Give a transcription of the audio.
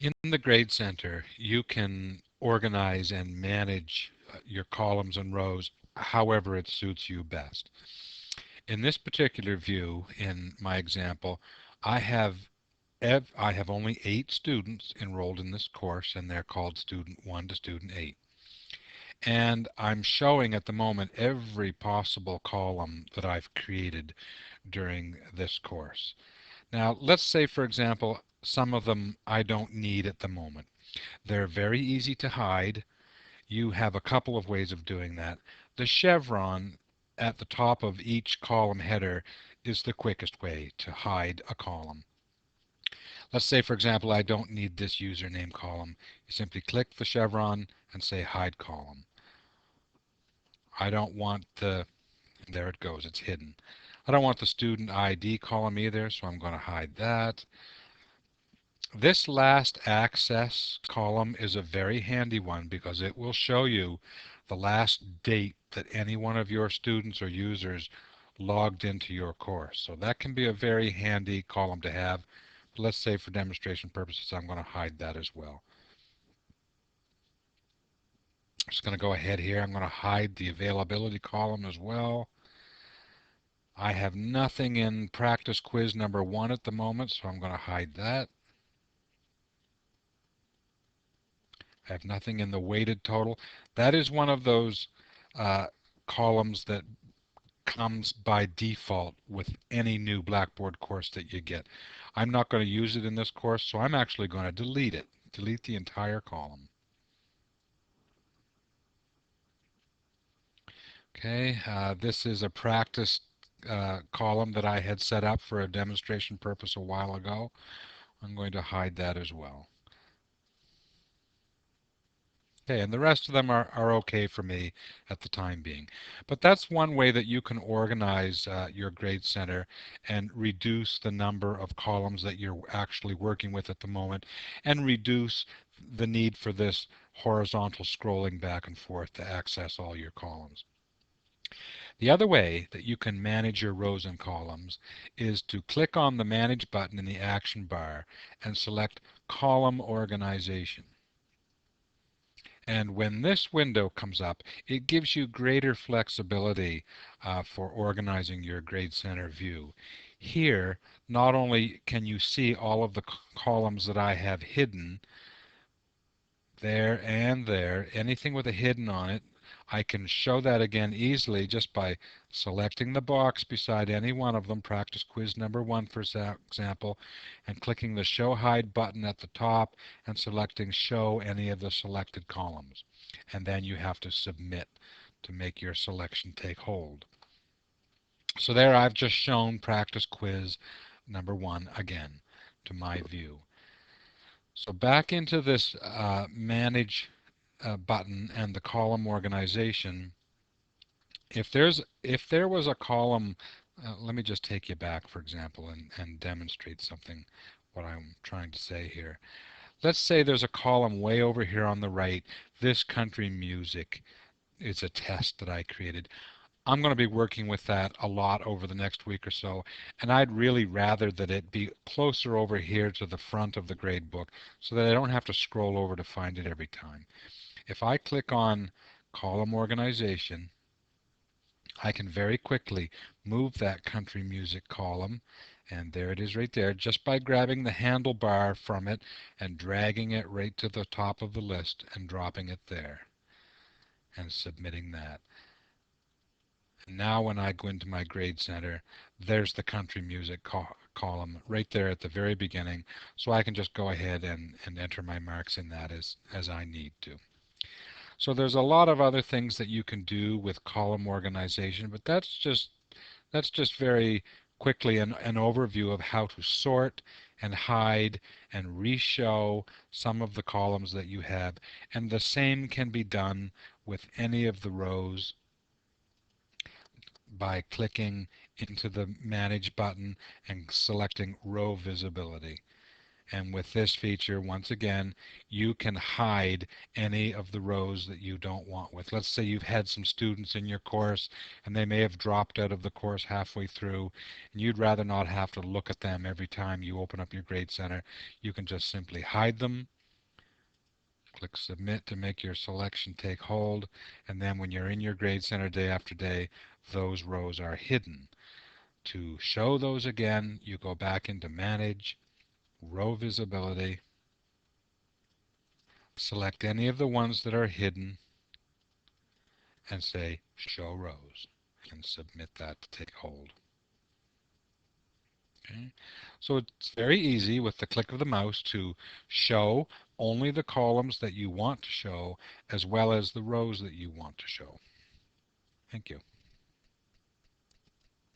In the Grade Center, you can organize and manage your columns and rows however it suits you best. In this particular view, in my example, I have I have only 8 students enrolled in this course, and they're called Student 1 to Student 8. And I'm showing at the moment every possible column that I've created during this course. Now, let's say, for example, some of them I don't need at the moment. They're very easy to hide. You have a couple of ways of doing that. The chevron at the top of each column header is the quickest way to hide a column. Let's say, for example, I don't need this username column. You simply click the chevron and say hide column. I don't want the, there it goes, it's hidden. I don't want the student ID column either, so I'm going to hide that. This last access column is a very handy one because it will show you the last date that any one of your students or users logged into your course. So that can be a very handy column to have. But let's say for demonstration purposes, I'm going to hide that as well. I'm just going to go ahead here. I'm going to hide the availability column as well. I have nothing in practice quiz number 1 at the moment, so I'm going to hide that. I have nothing in the weighted total. That is one of those uh, columns that comes by default with any new Blackboard course that you get. I'm not going to use it in this course, so I'm actually going to delete it. Delete the entire column. Okay, this is a practice column that I had set up for a demonstration purpose a while ago. I'm going to hide that as well. Okay, and the rest of them are okay for me at the time being. But that's one way that you can organize your grade center and reduce the number of columns that you're actually working with at the moment and reduce the need for this horizontal scrolling back and forth to access all your columns. The other way that you can manage your rows and columns is to click on the Manage button in the action bar and select Column Organization. And when this window comes up, it gives you greater flexibility for organizing your Grade Center view. Here, not only can you see all of the columns that I have hidden, there and there, anything with a hidden on it, I can show that again easily just by selecting the box beside any one of them, practice quiz number 1 for example, and clicking the Show Hide button at the top and selecting Show any of the selected columns. And then you have to submit to make your selection take hold. So there I've just shown practice quiz number 1 again to my view. So back into this Manage button and the column organization, if there was a column, let me just take you back, for example, and demonstrate something, what I'm trying to say here. Let's say there's a column way over here on the right. This country music is a test that I created. I'm going to be working with that a lot over the next week or so, and I'd really rather that it be closer over here to the front of the grade book so that I don't have to scroll over to find it every time. If I click on column organization, I can very quickly move that country music column, and there it is right there, just by grabbing the handlebar from it and dragging it right to the top of the list and dropping it there and submitting that. And now when I go into my grade center, there's the country music column right there at the very beginning, so I can just go ahead and enter my marks in that as I need to. So there's a lot of other things that you can do with column organization, but that's just very quickly an overview of how to sort and hide and re-show some of the columns that you have. And the same can be done with any of the rows by clicking into the Manage button and selecting Row Visibility. And with this feature, once again, you can hide any of the rows that you don't want with. Let's say you've had some students in your course and they may have dropped out of the course halfway through, and you'd rather not have to look at them every time you open up your Grade Center. You can just simply hide them, click Submit to make your selection take hold, and then when you're in your Grade Center day after day, those rows are hidden. To show those again, you go back into Manage, Row Visibility, select any of the ones that are hidden, and say Show Rows. And submit that to take hold. Okay. So it's very easy with the click of the mouse to show only the columns that you want to show as well as the rows that you want to show. Thank you.